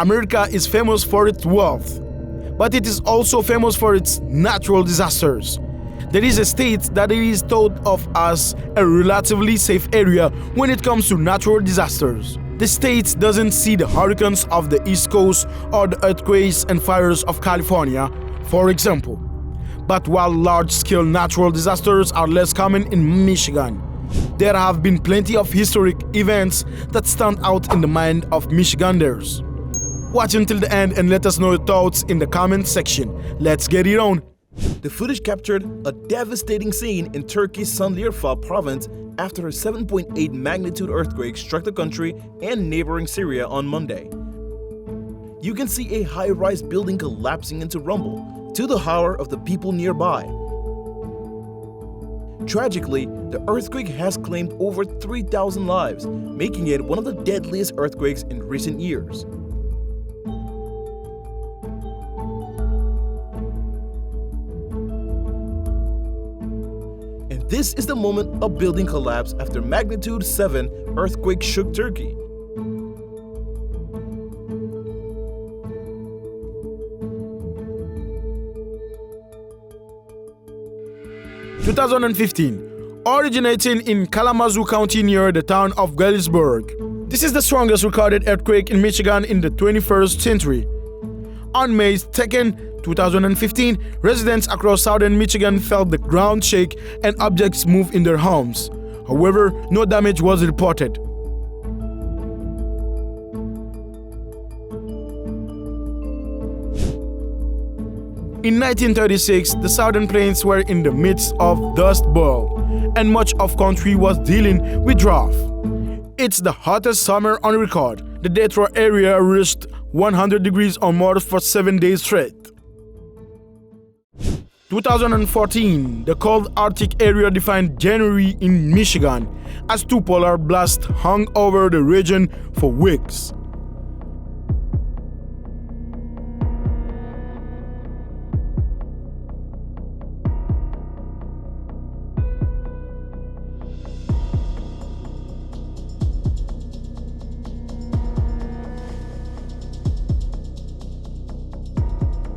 America is famous for its wealth, but it is also famous for its natural disasters. There is a state that is thought of as a relatively safe area when it comes to natural disasters. The state doesn't see the hurricanes of the East Coast or the earthquakes and fires of California, for example. But while large-scale natural disasters are less common in Michigan, there have been plenty of historic events that stand out in the mind of Michiganders. Watch until the end and let us know your thoughts in the comment section. Let's get it on! The footage captured a devastating scene in Turkey's Sanliurfa province after a 7.8 magnitude earthquake struck the country and neighboring Syria on Monday. You can see a high-rise building collapsing into rubble, to the horror of the people nearby. Tragically, the earthquake has claimed over 3,000 lives, making it one of the deadliest earthquakes in recent years. And this is the moment a building collapsed after magnitude 7 earthquake shook Turkey. In 2015, originating in Kalamazoo County near the town of Galesburg. This is the strongest recorded earthquake in Michigan in the 21st century. On May 2nd, 2015, residents across southern Michigan felt the ground shake and objects move in their homes. However, no damage was reported. In 1936, the Southern Plains were in the midst of Dust Bowl, and much of country was dealing with drought. It's the hottest summer on record. The Detroit area reached 100 degrees or more for 7 days straight. 2014, the cold Arctic area defined January in Michigan as two polar blasts hung over the region for weeks.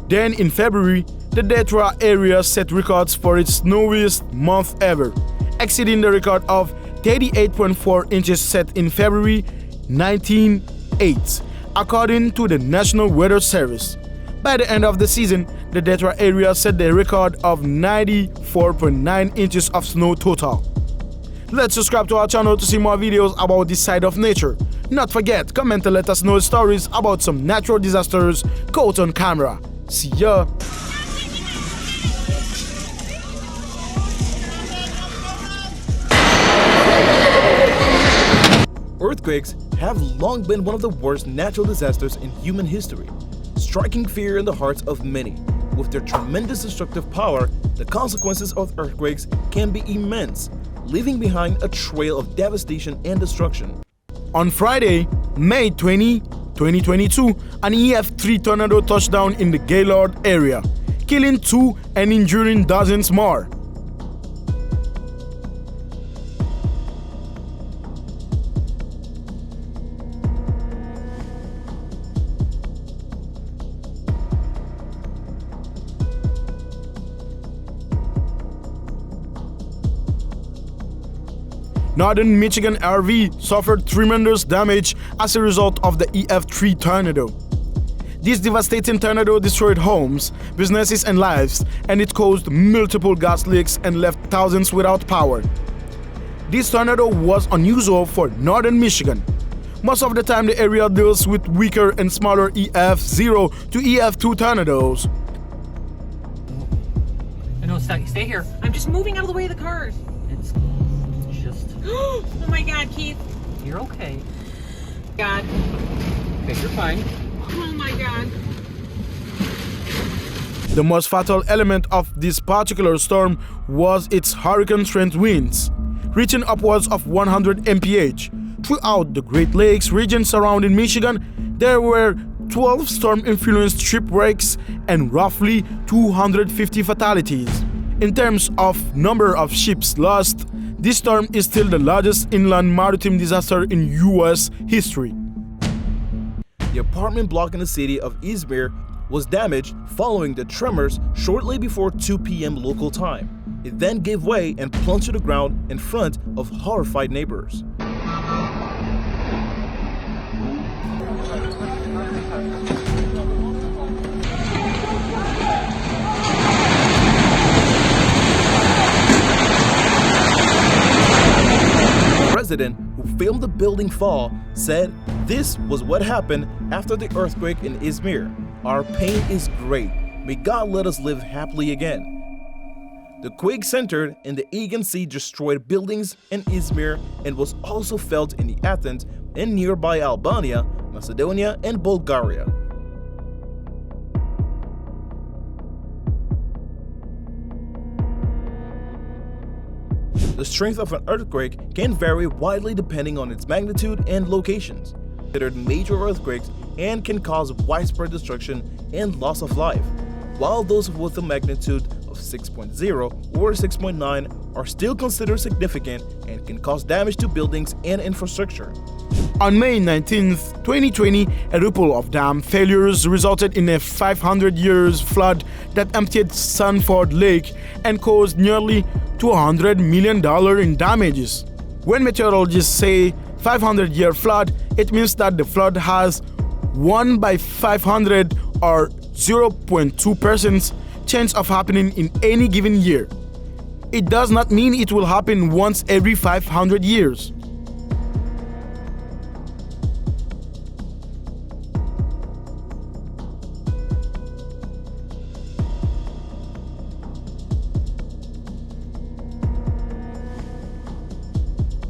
Then in February, the Detroit area set records for its snowiest month ever, exceeding the record of 38.4 inches set in February 1908, according to the National Weather Service. By the end of the season, the Detroit area set the record of 94.9 inches of snow total. Let's subscribe to our channel to see more videos about this side of nature. Not forget, comment and let us know stories about some natural disasters caught on camera. See ya! Earthquakes have long been one of the worst natural disasters in human history, striking fear in the hearts of many. With their tremendous destructive power, the consequences of earthquakes can be immense, leaving behind a trail of devastation and destruction. On Friday, May 20, 2022, an EF3 tornado touched down in the Gaylord area, killing 2 and injuring dozens more. Northern Michigan RV suffered tremendous damage as a result of the EF3 tornado. This devastating tornado destroyed homes, businesses and lives, and it caused multiple gas leaks and left thousands without power. This tornado was unusual for northern Michigan. Most of the time the area deals with weaker and smaller EF0 to EF2 tornadoes. No, stay here. I'm just moving out of the way of the cars. It's just... Oh my God, Keith. You're okay. God. Okay, you're fine. Oh my God. The most fatal element of this particular storm was its hurricane-strength winds, reaching upwards of 100 mph. Throughout the Great Lakes region surrounding Michigan, there were 12 storm-influenced shipwrecks and roughly 250 fatalities. In terms of number of ships lost, this storm is still the largest inland maritime disaster in U.S. history. The apartment block in the city of Izmir was damaged following the tremors shortly before 2 p.m. local time. It then gave way and plunged to the ground in front of horrified neighbors. The resident who filmed the building fall said this was what happened after the earthquake in Izmir. "Our pain is great. May God let us live happily again." The quake centered in the Aegean Sea, destroyed buildings in Izmir, and was also felt in the Athens and nearby Albania, Macedonia, and Bulgaria. The strength of an earthquake can vary widely depending on its magnitude and locations. Considered major earthquakes and can cause widespread destruction and loss of life, while those with a magnitude of 6.0 or 6.9 are still considered significant and can cause damage to buildings and infrastructure. On May 19, 2020, a ripple of dam failures resulted in a 500 years flood that emptied Sanford Lake and caused nearly $200 million in damages. When meteorologists say 500-year flood, it means that the flood has 1 by 500 or 0.2% chance of happening in any given year. It does not mean it will happen once every 500 years.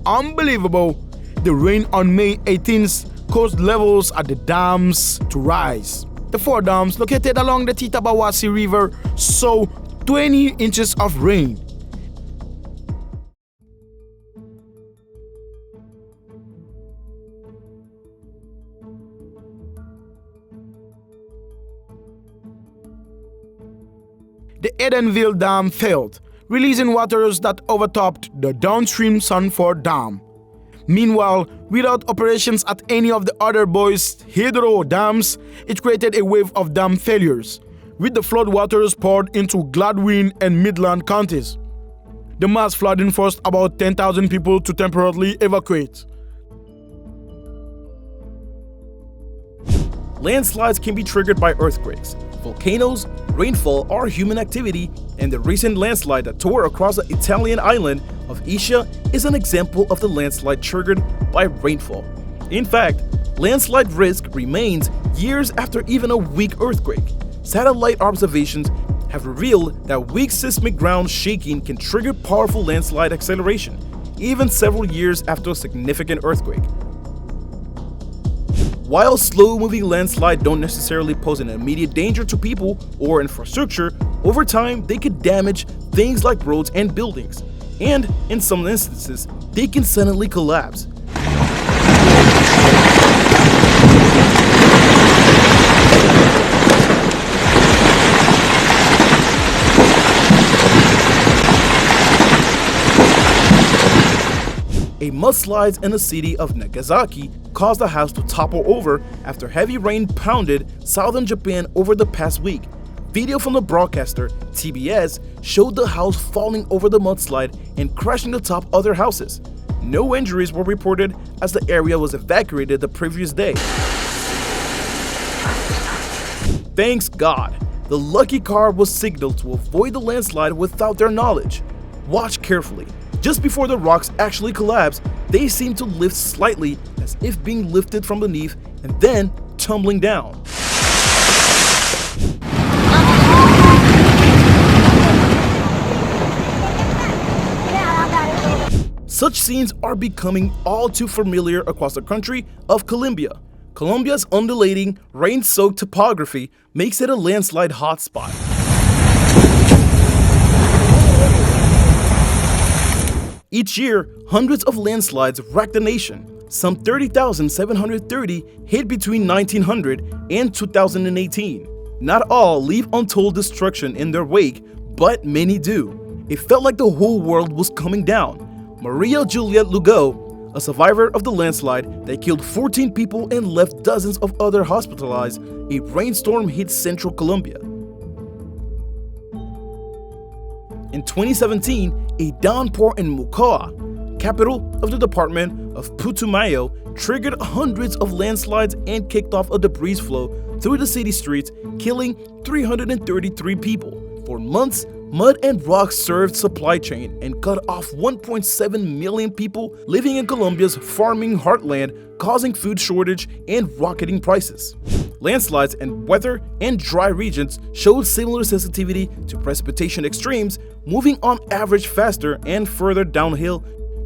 Unbelievable! The rain on May 18th caused levels at the dams to rise. The 4 dams located along the Titabawasi River saw 20 inches of rain. The Edenville Dam failed, releasing waters that overtopped the downstream Sanford Dam. Meanwhile, without operations at any of the other Boys hydro dams, it created a wave of dam failures, with the floodwaters poured into Gladwin and Midland counties. The mass flooding forced about 10,000 people to temporarily evacuate. Landslides can be triggered by earthquakes, volcanoes, rainfall, or human activity, and the recent landslide that tore across the Italian island of Ischia is an example of the landslide triggered by rainfall. In fact, landslide risk remains years after even a weak earthquake. Satellite observations have revealed that weak seismic ground shaking can trigger powerful landslide acceleration, even several years after a significant earthquake. While slow-moving landslides don't necessarily pose an immediate danger to people or infrastructure, over time they can damage things like roads and buildings, and in some instances, they can suddenly collapse. A mudslide in the city of Nagasaki caused a house to topple over after heavy rain pounded southern Japan over the past week. Video from the broadcaster, TBS, showed the house falling over the mudslide and crashing atop other houses. No injuries were reported as the area was evacuated the previous day. Thanks God, the lucky car was signaled to avoid the landslide without their knowledge. Watch carefully. Just before the rocks actually collapsed, they seemed to lift slightly as if being lifted from beneath and then tumbling down. Such scenes are becoming all too familiar across the country of Colombia. Colombia's undulating, rain-soaked topography makes it a landslide hotspot. Each year, hundreds of landslides wreck the nation. Some 30,730 hit between 1900 and 2018. Not all leave untold destruction in their wake, but many do. It felt like the whole world was coming down. Maria Juliet Lugo, a survivor of the landslide that killed 14 people and left dozens of others hospitalized, a rainstorm hit central Colombia. In 2017, a downpour in Mocoa, capital of the department of Putumayo, triggered hundreds of landslides and kicked off a debris flow through the city streets, killing 333 people. For months, mud and rocks served supply chain and cut off 1.7 million people living in Colombia's farming heartland, causing food shortage and rocketing prices. Landslides in weather and dry regions showed similar sensitivity to precipitation extremes, moving on average faster and further downhill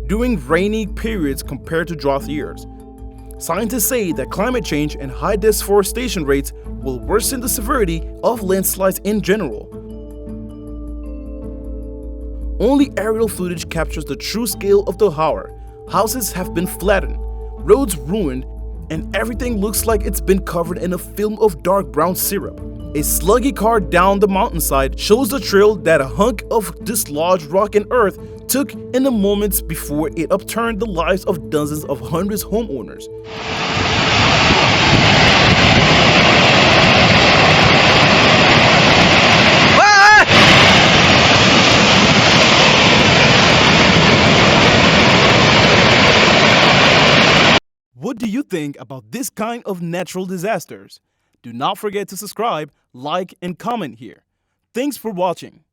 during rainy periods compared to drought years. Scientists say that climate change and high deforestation rates will worsen the severity of landslides in general. Only aerial footage captures the true scale of the horror. Houses have been flattened, roads ruined, and everything looks like it's been covered in a film of dark brown syrup. A sluggy car down the mountainside shows the trail that a hunk of dislodged rock and earth took in the moments before it upturned the lives of dozens of hundreds homeowners. What do you think about this kind of natural disasters? Do not forget to subscribe, like, and comment here. Thanks for watching.